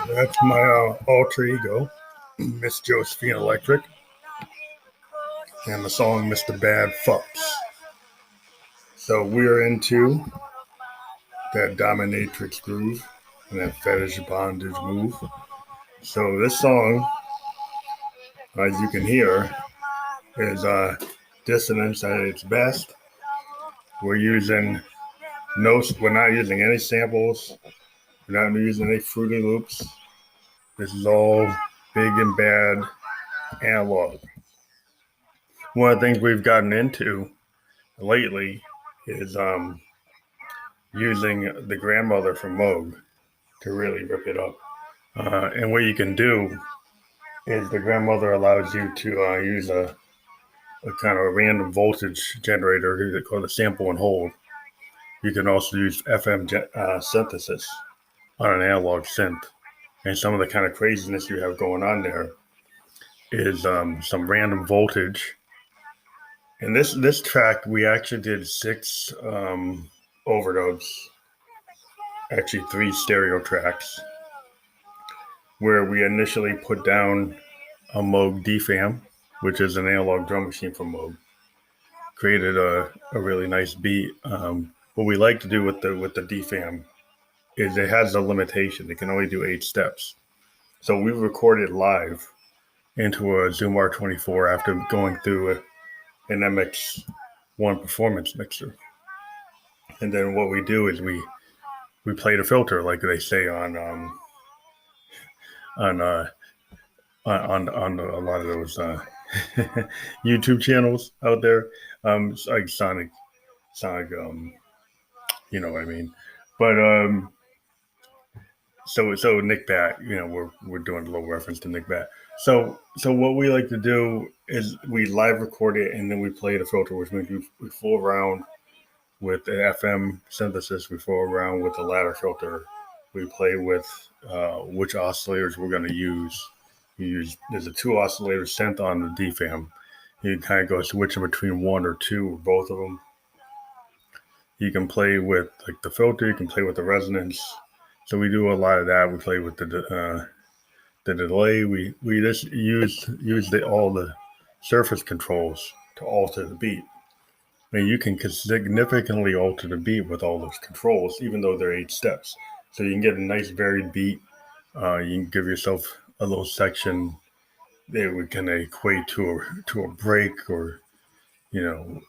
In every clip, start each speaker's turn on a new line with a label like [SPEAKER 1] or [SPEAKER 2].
[SPEAKER 1] That's my alter ego, Miss Josephine Electric, and the song Mr. Bad Fuxx. So we're into that dominatrix groove and that fetish bondage move. So this song, as you can hear, is dissonance at its best. We're not using any samples. We're not using any Fruity Loops. This is all big and bad analog. One of the things we've gotten into lately is using the grandmother from Moog to really rip it up. And what you can do is the grandmother allows you to use a kind of a random voltage generator called a sample and hold. You can also use FM synthesis on an analog synth. And some of the kind of craziness you have going on there is some random voltage. And this track, we actually did 6 overdubs, actually 3 stereo tracks, where we initially put down a Moog DFAM, which is an analog drum machine from Moog. Created a really nice beat. What we like to do with the DFAM is it has a limitation. It can only do 8 steps. So we recorded live into a Zoom R24 after going through an MX1 performance mixer. And then what we do is we play the filter, like they say on a lot of those YouTube channels out there, like Sonic, you know what I mean. But so Nick Bat, we're doing a little reference to Nick Bat. So what we like to do is we live record it and then we play the filter, which means we fool around with the FM synthesis, we fool around with the ladder filter, we play with which oscillators we're going to use. There's a 2 oscillator synth on the DFAM. You can kind of go switching between 1 or 2 or both of them. You can play with like the filter. You can play with the resonance. So we do a lot of that. We play with the delay. We just use all the surface controls to alter the beat. I mean, you can significantly alter the beat with all those controls, even though they're 8 steps. So you can get a nice varied beat. You can give yourself a little section that we can equate to a break or a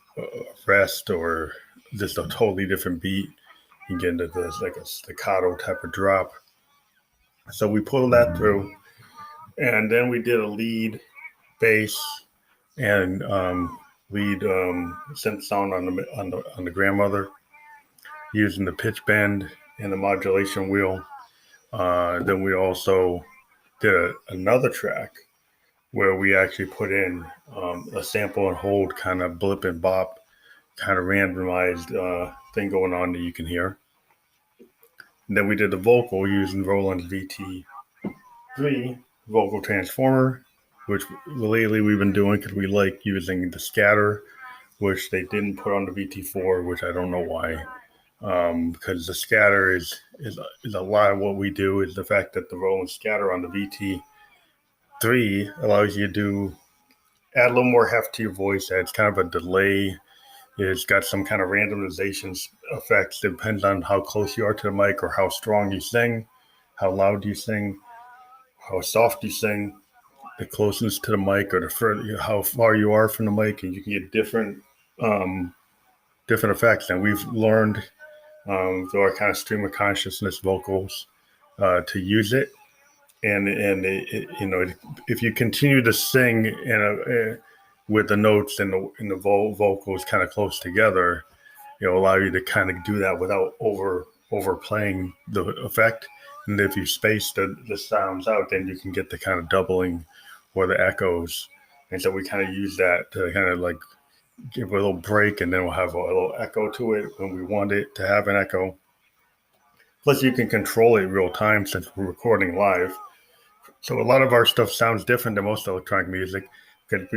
[SPEAKER 1] rest or just a totally different beat. You get into this like a staccato type of drop. So we pulled that through, and then we did a lead bass and lead synth sound on the grandmother using the pitch bend and the modulation wheel. Then we also did another track where we actually put in a sample and hold kind of blip and bop kind of randomized thing going on that you can hear. And then we did the vocal using Roland's VT3 vocal transformer, which lately we've been doing because we like using the scatter, which they didn't put on the VT4, which I don't know why. Because the scatter is a lot of what we do is the fact that the Roland scatter on the VT3 allows you to add a little more heft to your voice. Adds kind of a delay. It's got some kind of randomization effects. It depends on how close you are to the mic or how strong you sing, how loud you sing, how soft you sing, the closeness to the mic or how far you are from the mic, and you can get different effects. And we've learned through our kind of stream of consciousness vocals to use it. And if you continue to sing with the notes and the vocals kind of close together, it'll allow you to kind of do that without overplaying the effect. And if you space the sounds out, then you can get the kind of doubling or the echoes. And so we kind of use that to kind of like give a little break, and then we'll have a little echo to it when we want it to have an echo. Plus, you can control it real time since we're recording live. So a lot of our stuff sounds different than most electronic music because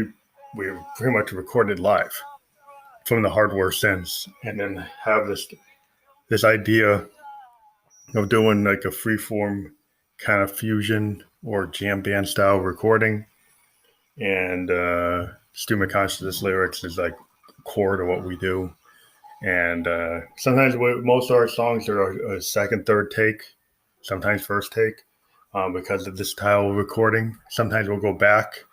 [SPEAKER 1] we pretty much recorded live from the hardware sense, and then have this this idea of doing like a freeform kind of fusion or jam band style recording. And stream of consciousness lyrics is like core to what we do. And sometimes most of our songs are a second, third take, sometimes first take, because of this style of recording. Sometimes we'll go back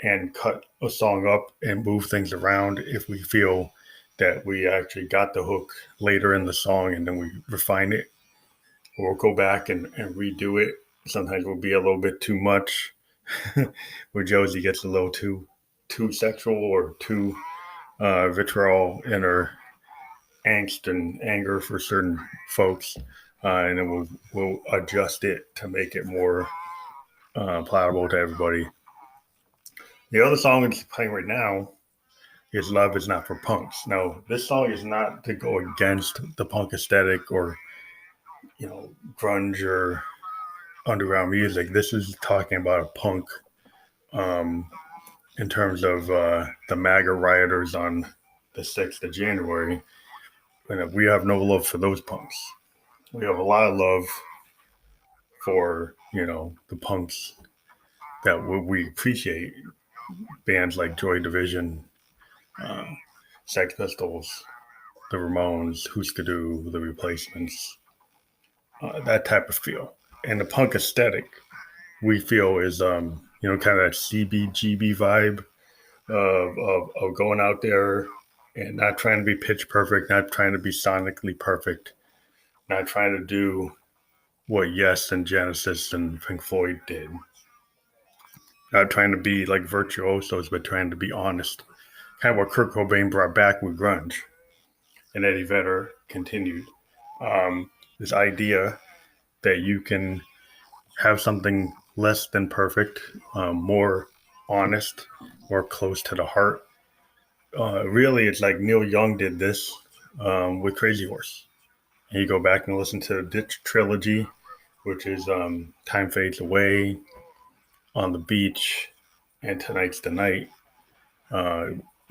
[SPEAKER 1] and cut a song up and move things around if we feel that we actually got the hook later in the song, and then we refine it. Or we'll go back and redo it. Sometimes we'll be a little bit too much, where Josie gets a little too sexual or too vitriol in her angst and anger for certain folks, and then we'll adjust it to make it more palatable to everybody. The other song that's playing right now is "Love Is Not for Punks." Now, this song is not to go against the punk aesthetic or grunge or underground music. This is talking about a punk, in terms of the MAGA rioters on the 6th of January. And we have no love for those punks. We have a lot of love for, the punks that we appreciate. Bands like Joy Division, Sex Pistols, the Ramones, Huskadoo, the Replacements, that type of feel. And the punk aesthetic, we feel, is, kind of that CBGB vibe of going out there and not trying to be pitch perfect, not trying to be sonically perfect, not trying to do what Yes and Genesis and Pink Floyd did. Not trying to be like virtuosos, but trying to be honest. Kind of what Kurt Cobain brought back with grunge, and Eddie Vedder continued. This idea that you can have something less than perfect, more honest, more close to the heart. Really, it's like Neil Young did this with Crazy Horse. And you go back and listen to the Ditch trilogy, which is Time Fades Away, On the Beach, and Tonight's the Night.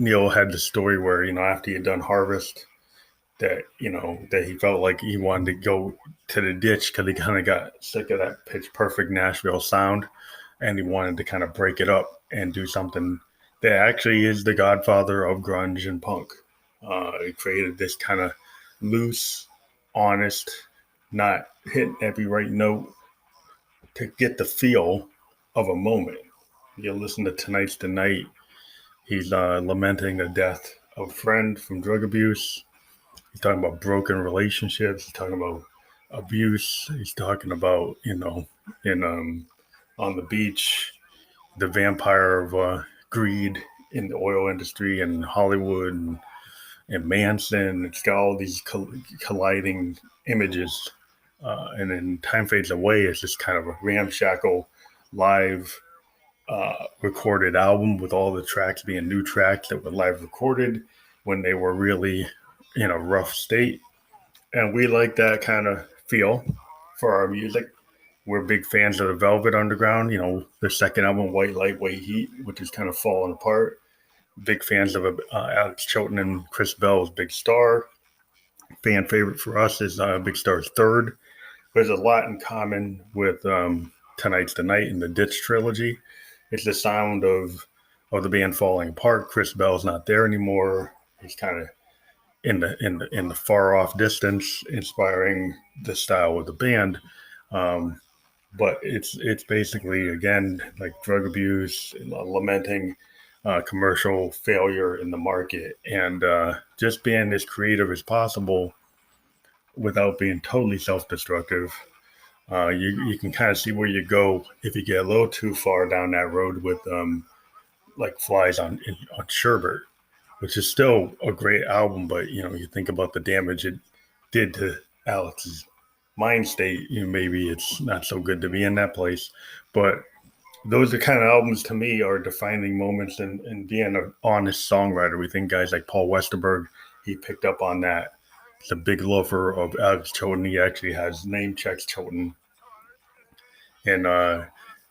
[SPEAKER 1] Neil had the story where, after he had done Harvest, that, that he felt like he wanted to go to the ditch because he kind of got sick of that pitch perfect Nashville sound. And he wanted to kind of break it up and do something that actually is the godfather of grunge and punk. He created this kind of loose, honest, not hitting every right note to get the feel of a moment. You listen to Tonight's the Night. He's lamenting the death of a friend from drug abuse. He's talking about broken relationships. He's talking about abuse. He's talking about, in On the Beach, the vampire of greed in the oil industry and Hollywood and Manson. It's got all these colliding images. And then Time Fades Away is just kind of a ramshackle live recorded album with all the tracks being new tracks that were live recorded when they were really in a rough state. And we like that kind of feel for our music. We're big fans of the Velvet Underground, their second album, White Light, White Heat, which is kind of falling apart. Big fans of Alex Chilton and Chris Bell's Big Star. Fan favorite for us is Big Star's Third. There's a lot in common with Tonight's the Night and the Ditch trilogy. It's the sound of the band falling apart. Chris Bell's not there anymore. He's kind of in the far off distance, inspiring the style of the band. But it's basically, again, like drug abuse, lamenting commercial failure in the market, and just being as creative as possible without being totally self-destructive. You can kind of see where you go if you get a little too far down that road with like Flies on Sherbert, which is still a great album, but you think about the damage it did to Alex's mind state. Maybe it's not so good to be in that place. But those are kind of albums to me are defining moments in being an honest songwriter. We think guys like Paul Westerberg, he picked up on that. He's a big lover of Alex Chilton. He actually has name checks Chilton. And,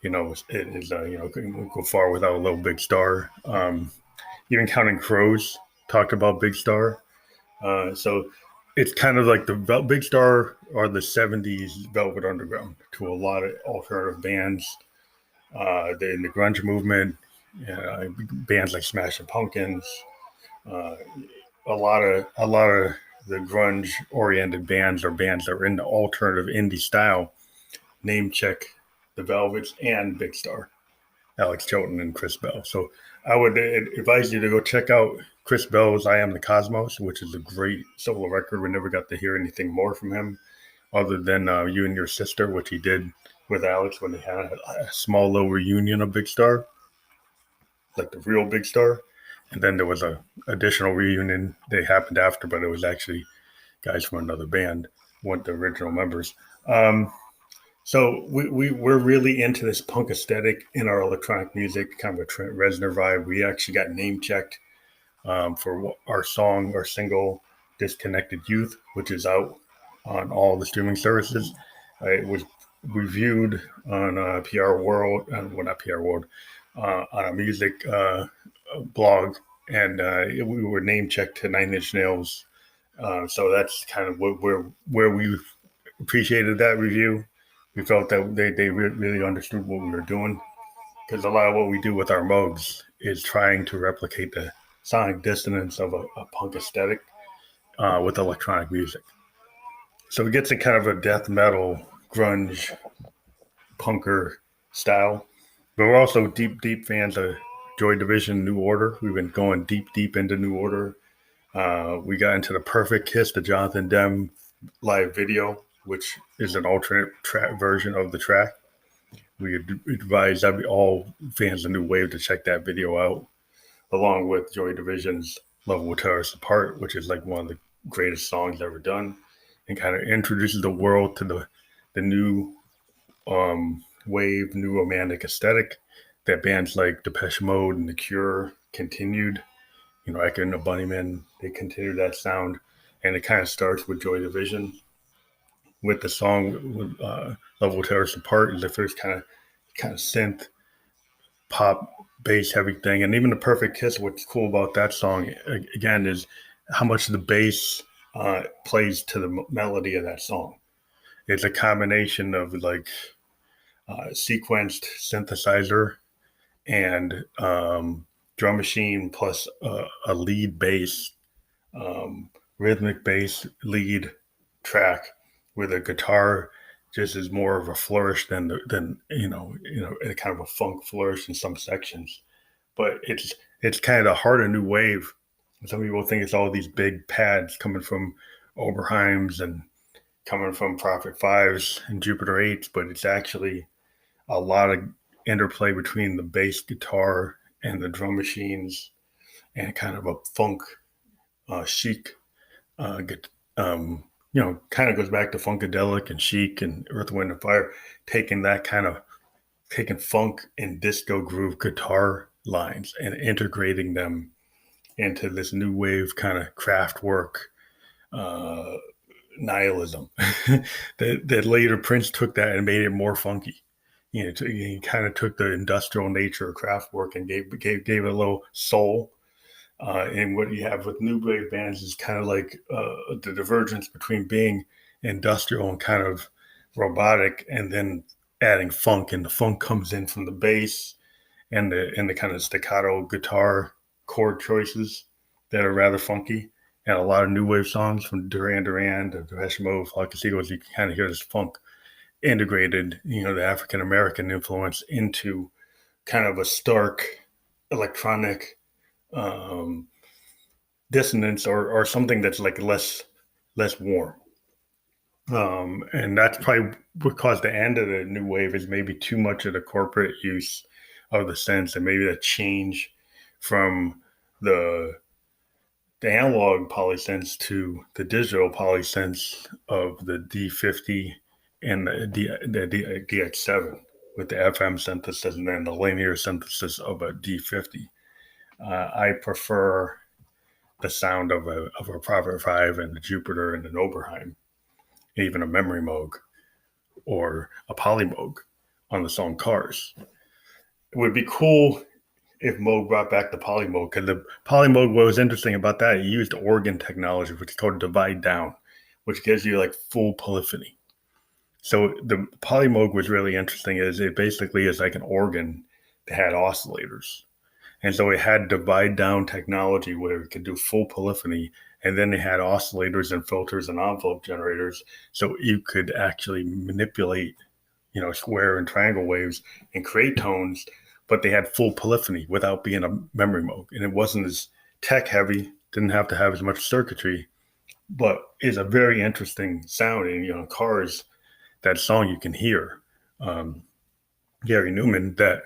[SPEAKER 1] it is, go far without a little Big Star. Even Counting Crows talked about Big Star. So it's kind of like the Big Star or the '70s Velvet Underground to a lot of alternative bands. In the grunge movement, bands like Smashing Pumpkins, uh, a lot of the grunge oriented bands or bands that are in the alternative indie style. Name check the Velvets and Big Star, Alex Chilton and Chris Bell. So I would advise you to go check out Chris Bell's "I Am the Cosmos," which is a great solo record. We never got to hear anything more from him other than "You and Your Sister," which he did with Alex when they had a small little reunion of Big Star, like the real Big Star. And then there was a additional reunion that happened after, but it was actually guys from another band, weren't the original members. So we're really into this punk aesthetic in our electronic music, kind of a Trent Reznor vibe. We actually got name checked for our song, our single, "Disconnected Youth," which is out on all the streaming services. It was reviewed on PR World, well, not PR World, on a music blog, and we were name checked to Nine Inch Nails. So that's kind of where we appreciated that review. We felt that they really understood what we were doing, because a lot of what we do with our mugs is trying to replicate the sonic dissonance of a punk aesthetic with electronic music. So it gets a kind of a death metal, grunge, punker style. But we're also deep fans of Joy Division, New Order. We've been going deep into New Order. We got into the Perfect Kiss, the Jonathan Demme live video, which is an alternate track version of the track. We advise all fans of New Wave to check that video out, along with Joy Division's "Love Will Tear Us Apart," which is like one of the greatest songs ever done, and kind of introduces the world to the new wave, new romantic aesthetic that bands like Depeche Mode and The Cure continued. Echo and the Bunnymen, they continued that sound, and it kind of starts with Joy Division with the song "Love Will Tear Us Apart" is the first kind of synth pop bass heavy thing. And even the Perfect Kiss, what's cool about that song again is how much the bass plays to the melody of that song. It's a combination of like sequenced synthesizer and drum machine plus a lead bass, rhythmic bass lead track where the guitar just is more of a flourish than kind of a funk flourish in some sections. But it's kind of the heart of new wave. Some people think it's all these big pads coming from Oberheims and coming from Prophet Fives and Jupiter Eights, but it's actually a lot of interplay between the bass guitar and the drum machines, and kind of a funk chic kind of goes back to Funkadelic and Chic and Earth, Wind and Fire, taking funk and disco groove guitar lines and integrating them into this new wave kind of craft work nihilism that later Prince took that and made it more funky. He kind of took the industrial nature of craft work and gave it a little soul. And what you have with new wave bands is kind of like the divergence between being industrial and kind of robotic, and then adding funk, and the funk comes in from the bass and the kind of staccato guitar chord choices that are rather funky. And a lot of new wave songs from Duran Duran to Depeche Mode, Flocasitos, you can kind of hear this funk integrated, the African American influence into kind of a stark electronic dissonance or something that's like less warm. And that's probably what caused the end of the new wave is maybe too much of the corporate use of the synths, and maybe the change from the analog polysynths to the digital polysynths of the D50 and the DX7 with the FM synthesis and then the linear synthesis of a D50. I prefer the sound of a Prophet 5 and a Jupiter and an Oberheim, even a Memory Moog or a Polymoog on the song Cars. It would be cool if Moog brought back the Polymoog, because the Polymoog, what was interesting about that, he used organ technology, which is called divide down. which gives you like full polyphony. So the Polymoog was really interesting. Is it basically is like an organ that had oscillators, and so it had divide down technology where it could do full polyphony, and then it had oscillators and filters and envelope generators, so you could actually manipulate, square and triangle waves and create tones, but they had full polyphony without being a memory mode, and it wasn't as tech heavy, didn't have to have as much circuitry, but is a very interesting sound. And cars, that song you can hear, Gary Newman, that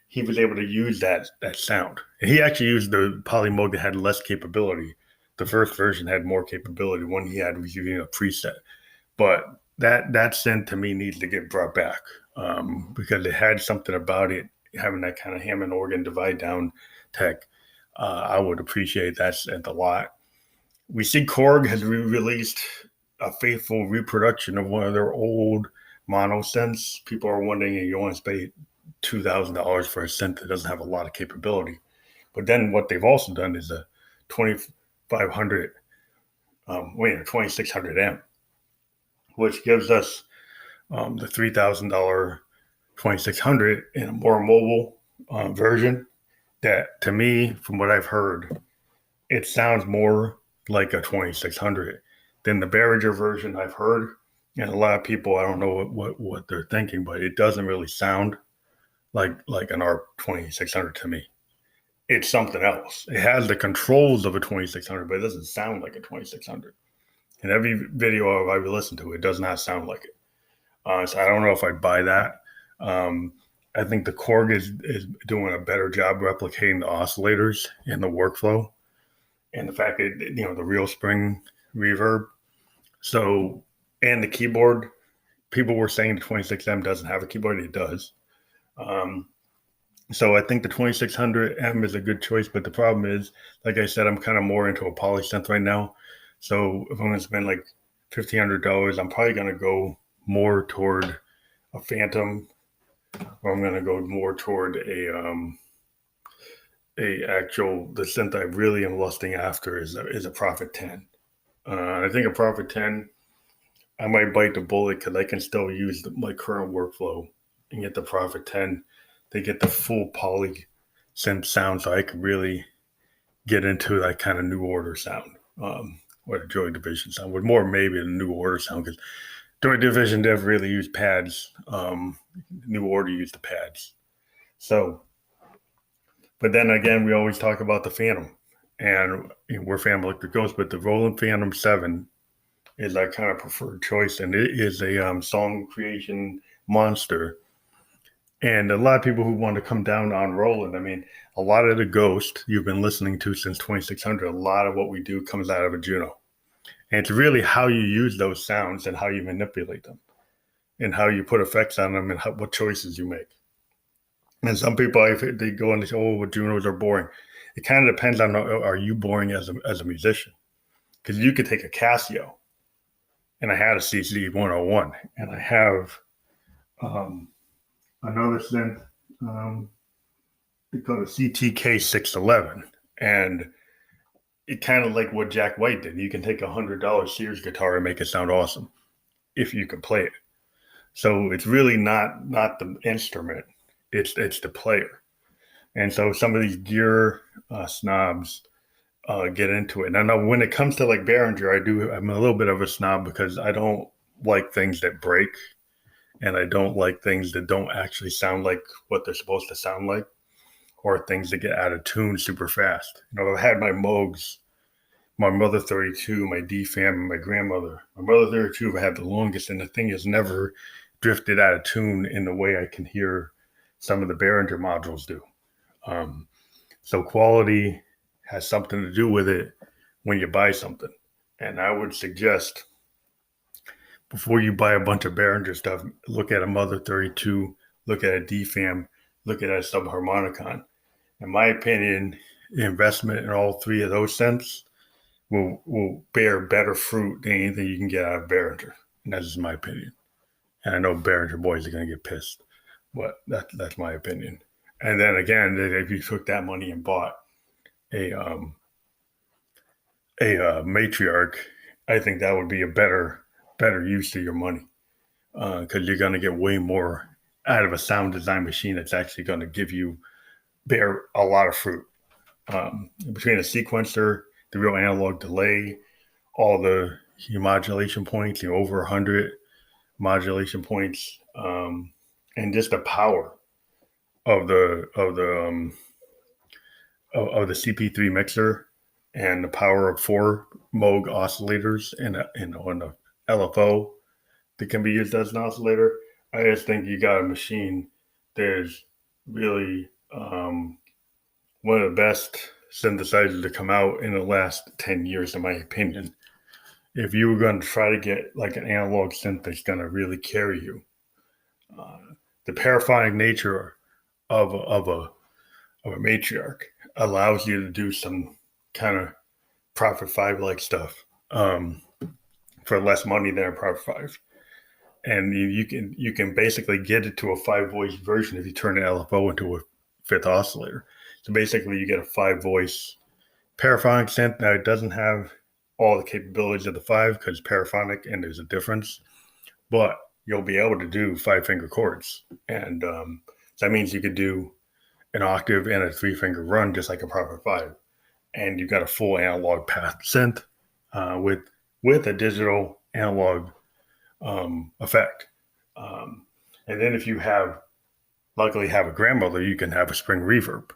[SPEAKER 1] he was able to use that sound. And he actually used the Polymoog that had less capability. The first version had more capability. One he had was using a preset, but that synth to me needs to get brought back, because it had something about it, having that kind of Hammond organ divide down tech. I would appreciate that synth a lot. We see Korg has released a faithful reproduction of one of their old mono synths. People are wondering if you want to pay $2,000 for a synth that doesn't have a lot of capability. But then what they've also done is a 2500, 2600 amp, which gives us the $3,000 2600 in a more mobile version. That, to me, from what I've heard, it sounds more like a 2600 than the Behringer version I've heard. And a lot of people, I don't know what they're thinking, but it doesn't really sound like an R2600 to me. It's something else. It has the controls of a 2600, but it doesn't sound like a 2600. In every video I've listened to, it does not sound like it. So I don't know if I'd buy that. I think the Korg is doing a better job replicating the oscillators in the workflow, and the fact that, the real spring reverb. So, and the keyboard, people were saying the 26M doesn't have a keyboard. It does. So I think the 2600M is a good choice, but the problem is, like I said, I'm kind of more into a polysynth right now. So if I'm going to spend like $1,500, I'm probably going to go more toward a Phantom, or I'm going to go more toward the synth I really am lusting after is a Prophet 10. I think a Prophet 10, I might bite the bullet because I can still use my current workflow and get the Prophet 10. They get the full poly synth sound, so I can really get into that kind of New Order sound, or the Joy Division sound, with more maybe the New Order sound, because Joy Division never really used pads. New Order used the pads. So, but then again, we always talk about the Phantom, and we're Phantom Electric Ghost, but the Roland Phantom 7 is our kind of preferred choice, and it is a song creation monster. And a lot of people who want to come down on Roland, I mean, a lot of the Ghost you've been listening to since 2600, a lot of what we do comes out of a Juno. And it's really how you use those sounds and how you manipulate them and how you put effects on them and what choices you make. And some people, they go and they say, oh, well, Junos are boring. It kind of depends on, are you boring as a musician? Because you could take a Casio, and I had a CC 101, and I have another synth, they call it CTK 611, and it kind of like what Jack White did. You can take $100 Sears guitar and make it sound awesome if you can play it. So it's really not the instrument, it's the player. And so some of these gear snobs get into it. And I know when it comes to like Behringer, I'm a little bit of a snob because I don't like things that break, and I don't like things that don't actually sound like what they're supposed to sound like, or things that get out of tune super fast. I've had my Moogs, my Mother 32, my D-Fam, and my grandmother. My Mother 32 I had the longest, and the thing has never drifted out of tune in the way I can hear some of the Behringer modules do. So quality has something to do with it when you buy something. And I would suggest, before you buy a bunch of Behringer stuff, look at a Mother 32, look at a D-Fam, look at a Subharmonicon. In my opinion, the investment in all three of those synths will bear better fruit than anything you can get out of Behringer. And that's just my opinion. And I know Behringer boys are going to get pissed, but that's my opinion. And then again, if you took that money and bought a Matriarch I think that would be a better use of your money, because you're going to get way more out of a sound design machine that's actually going to bear a lot of fruit. Between a sequencer, the real analog delay, all the modulation points, over 100 modulation points, and just the power of the CP3 mixer, and the power of 4 Moog oscillators and an LFO that can be used as an oscillator. I just think you got a machine that is really one of the best synthesizers to come out in the last 10 years, in my opinion. If you were going to try to get like an analog synth that's going to really carry you, the paraphonic nature of a matriarch allows you to do some kind of Prophet 5 like stuff for less money than a Prophet 5. And you can basically get it to a 5-voice version if you turn an LFO into a 5th oscillator. So basically you get a 5-voice paraphonic synth. Now it doesn't have all the capabilities of the 5 because it's paraphonic and there's a difference, but you'll be able to do 5-finger chords. And so that means you could do an octave and a 3-finger run just like a Prophet 5. And you've got a full analog path synth with a digital analog effect. And then if you luckily have a grandmother, you can have a spring reverb.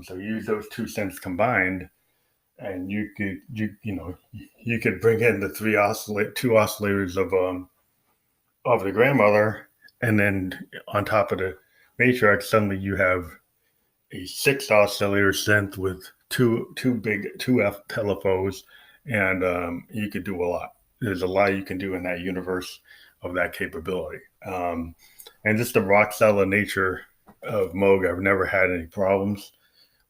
[SPEAKER 1] So use those 2 synths combined, and you could bring in the 2 oscillators of the grandmother, and then on top of the matriarch, suddenly you have a 6 oscillator synth with two LFOs, and you could do a lot. There's a lot you can do in that universe of that capability. And just the rock solid nature of Moog, I've never had any problems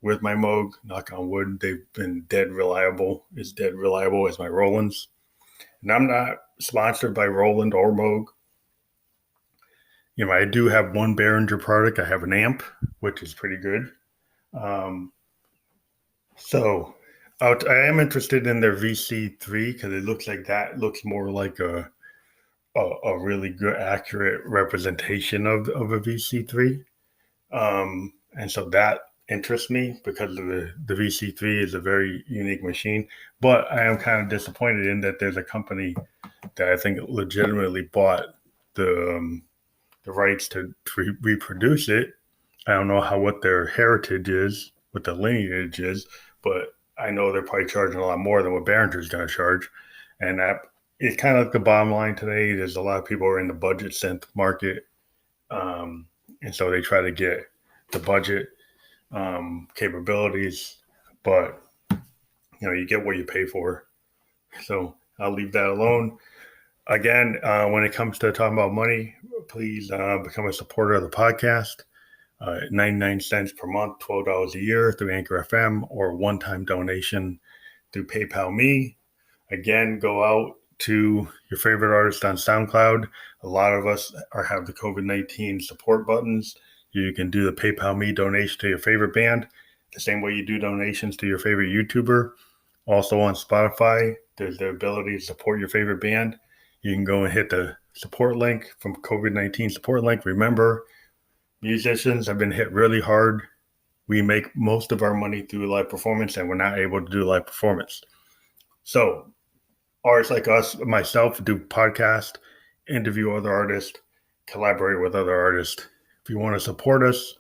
[SPEAKER 1] with my Moog. Knock on wood, they've been dead reliable as my Rolands. And I'm not sponsored by Roland or Moog. I do have one Behringer product. I have an amp, which is pretty good. So I am interested in their VC3 because it looks more like a really good, accurate representation of a VC3. And so that interests me because the VC3 is a very unique machine. But I am kind of disappointed in that there's a company that I think legitimately bought the rights to reproduce it. I don't know what their heritage is, what the lineage is, but I know they're probably charging a lot more than what Behringer's going to charge. And that is kind of like the bottom line today. There's a lot of people who are in the budget synth market. And so they try to get the budget capabilities, but you get what you pay for. So I'll leave that alone. Again, when it comes to talking about money, please become a supporter of the podcast. 99 cents per month, $12 a year through Anchor FM, or one-time donation through PayPal Me. Again, go out to your favorite artist on SoundCloud. A lot of us have the COVID-19 support buttons. You can do the PayPal Me donation to your favorite band, the same way you do donations to your favorite YouTuber. Also on Spotify, there's the ability to support your favorite band. You can go and hit the support link from COVID-19 support link. Remember, musicians have been hit really hard. We make most of our money through live performance, and we're not able to do live performance. So artists like us, myself, do podcast, interview other artists, collaborate with other artists. If you want to support us,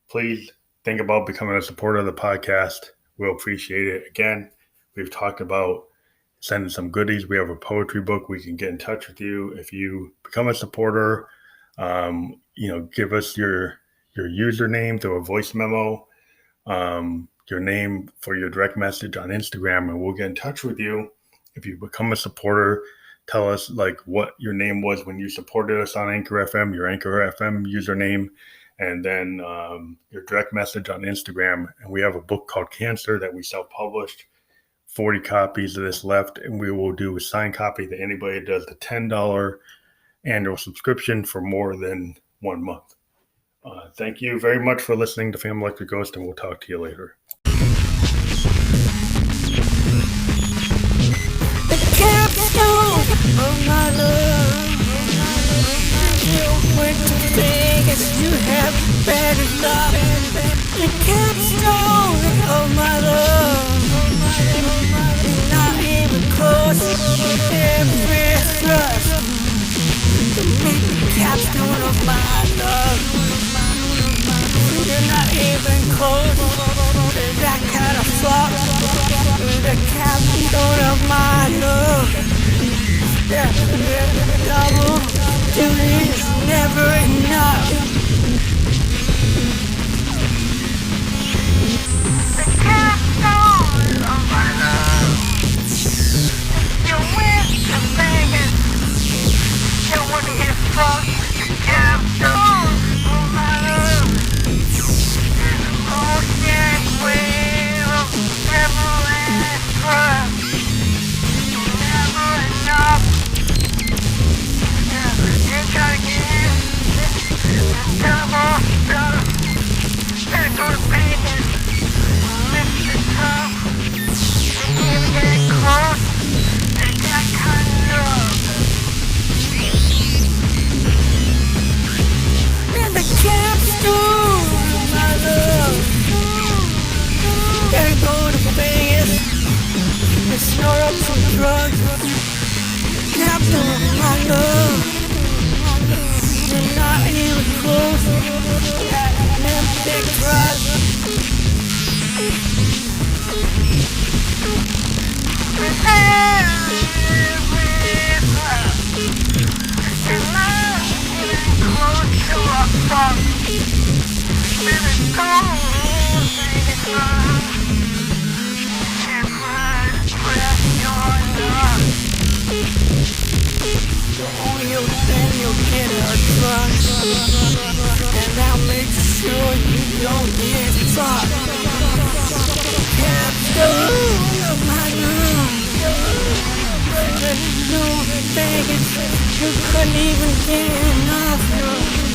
[SPEAKER 1] please think about becoming a supporter of the podcast. We'll appreciate it. Again, we've talked about sending some goodies. We have a poetry book. We can get in touch with you. If you become a supporter, give us your username through a voice memo, your name for your direct message on Instagram, and we'll get in touch with you. If you become a supporter, tell us what your name was when you supported us on Anchor FM, your Anchor FM username, and then your direct message on Instagram. And we have a book called Cancer that we self-published. 40 copies of this left, and we will do a signed copy to anybody that does the $10 annual subscription for more than 1 month. Thank you very much for listening to Phantom Electric Ghost, and we'll talk to you later.
[SPEAKER 2] The bad enough. The capstone of my love. Not even close. Every thrust. To make the capstone of my love. You're not even close to that kind of fuck. The capstone of my love. Yeah, double duty is never enough. The capstone of my love. You win the Vegas. You wanna get fucked. The capstone of my love. Ocean wave of never-ending trust. Never enough. Yeah, you gotta get in. Double, better go to Vegas. Lift the top. And even get close. And that kind of love. And the capstone of my love. Gotta go to Vegas and snort up some drugs. Captain of my love. You're not even close to that big trust. With every breath, you're not even close to a fuck. With a cold thing in love. Then you'll get a trust, and I'll make sure you don't get fucked. Capstone of my love. No Vegas, you couldn't even get enough.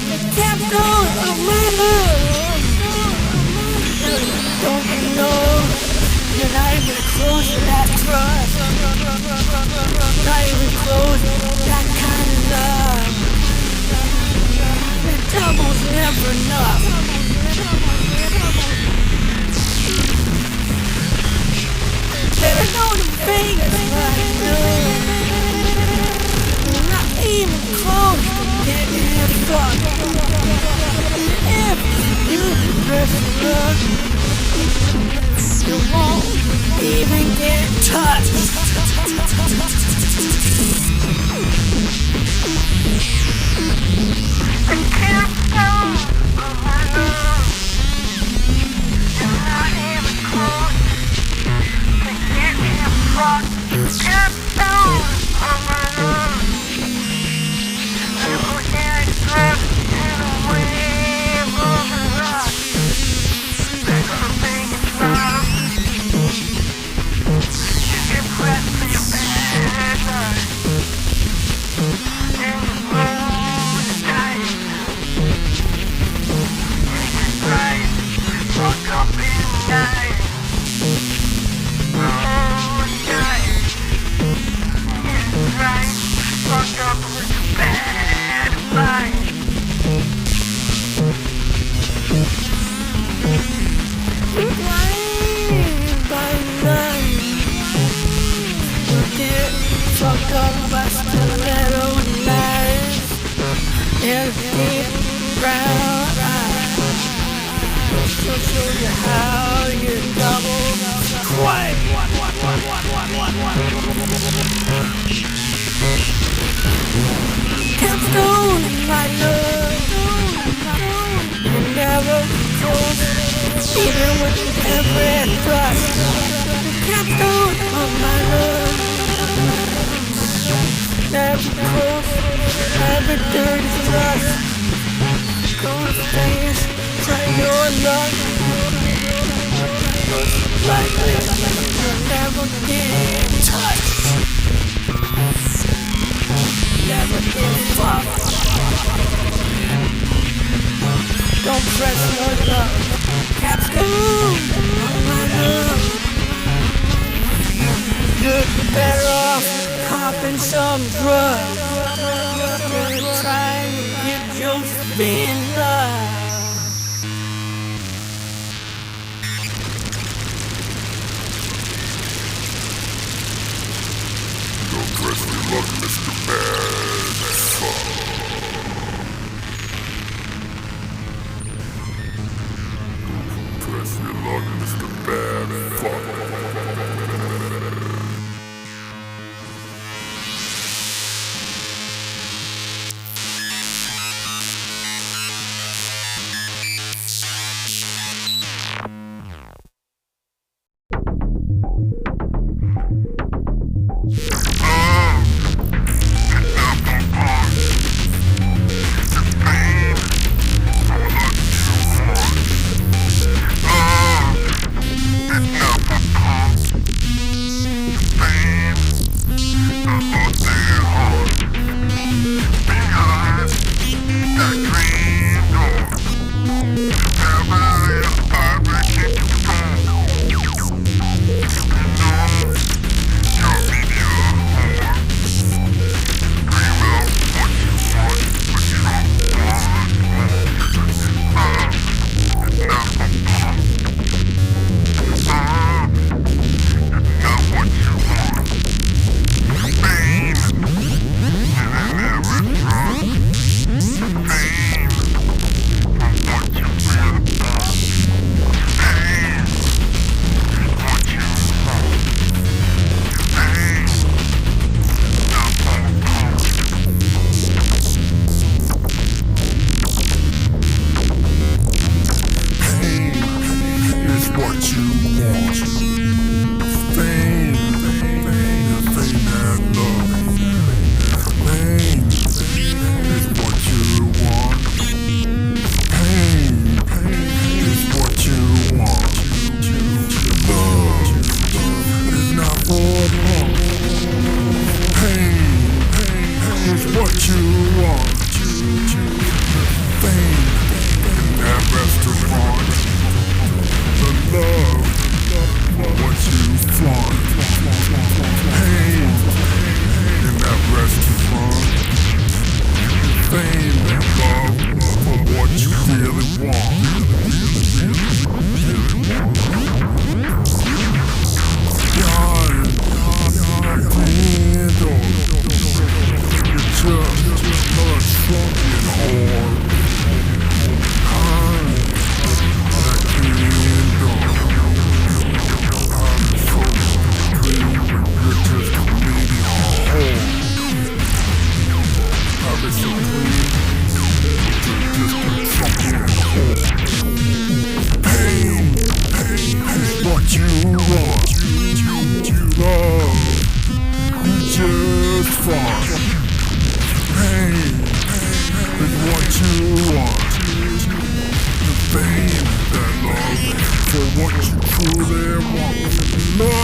[SPEAKER 2] The capstone of my love. Don't you know you're not even close to that trust? Not even close to that kind of love. The double's never enough. Better go to Vegas, my love. Not even close to getting fucked. If you press love, you won't even get touched. The capstone of my love. You're not even close to getting fucked. Capstone of my love. I'm getting drunk in a wave of love. There's a thing inside. You get pressed for your bad life. And the road is tight. And it's right, fucked up in the night. Road is tight. And it's right, fucked up with your bad life. By night, you get fucked up by stiletto knives and deep brown eyes. She'll show you how you double quiet. Capstone in my love. You never close, even with every thrust. Capstone of my love. Never close, every dirty thrust. Go to Vegas, try your luck. Like this, you'll never get touched. Never get fucked. Don't press your luck. Capstone of my love. You're better off copping some drugs. Trying to get Josephine love.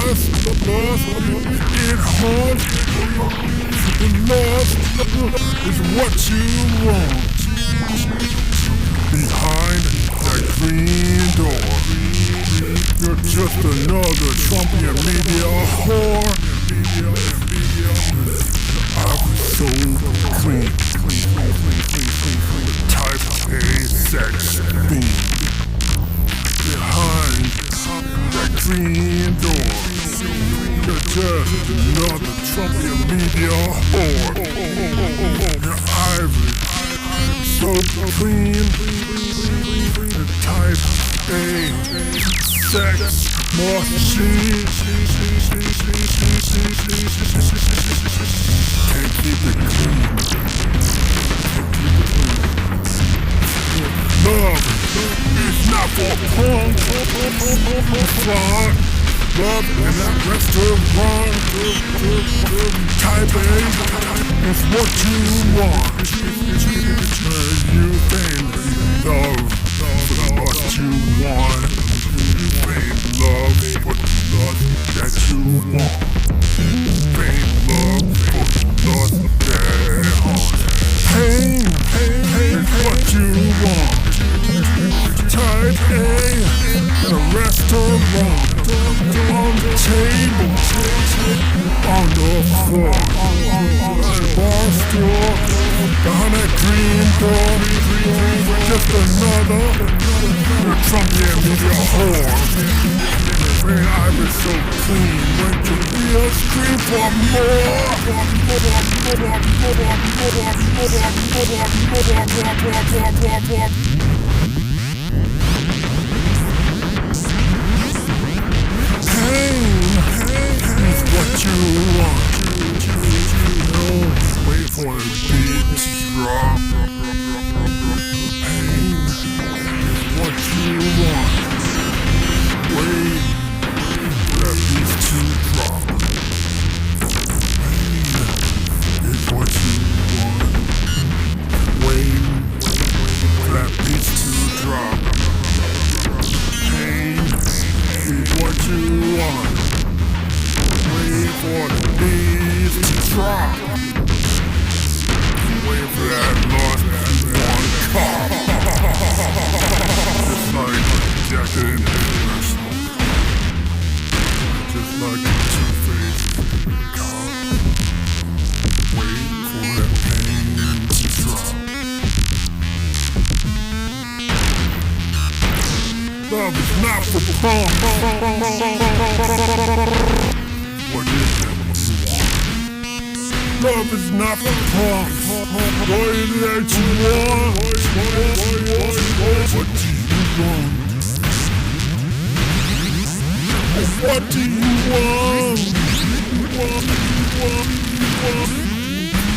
[SPEAKER 3] lust it haunts. The lust is what you want. Behind that green door, you're just another Trumpian media whore. I'm so clean, type A sex fiend. Behind that green door, you're just another Trumpian media whore. Your ivory, so clean, type A sex machine. Can't keep it clean. Love is not for punk. Love in that restaurant. Type A is what you want. You think love for what you want. You think love for the lust that you want. Think love for the lust that haunts. Pain is what you want. Type A in a restaurant. On the table, on the floor, at a bar store, behind that green door, just another Trumpian media whore. Man, I was so clean, went to real scream for more. Is what you want. Wait for the beat to drop. Pain is what you want. Wait for that beat to drop. Pain is what you want. Wait for that beat to drop. Pain is what you want. Wait for the bees to drop. Wait for that lost one cop. Just like Jack and International. Just like the two-faced cop. Wait for that pain to drop. Love is not for punk. What is it you want? Love is not for punk. What is it that you want? What do you want? What do you want?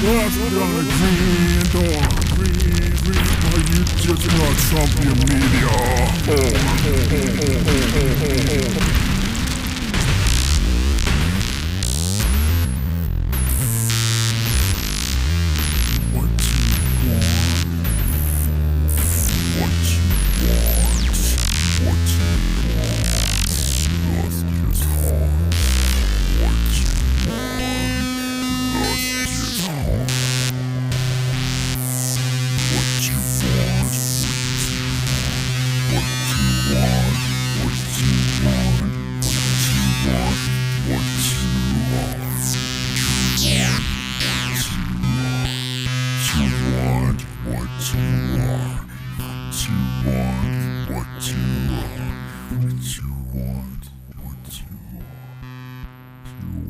[SPEAKER 3] Lost on a green door. Are you just not Trumpian media? What you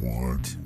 [SPEAKER 3] want.